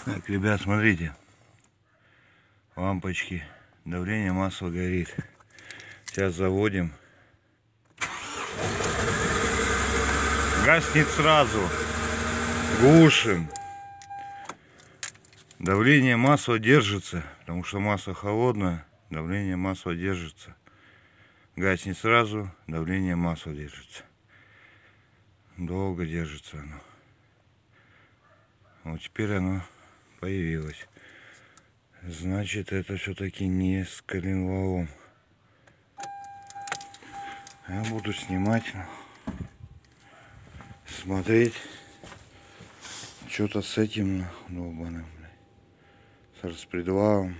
Так, ребят, смотрите. Лампочки. Давление масла горит. Сейчас заводим. Гаснет сразу. Глушим. Давление масла держится, потому что масло холодное. Давление масла держится. Гаснет сразу, давление масла держится. Долго держится оно. Вот теперь оно появилось. Значит, это все-таки не с коленвалом. Я буду снимать, смотреть, что-то с этим долбаным, с распредвалом.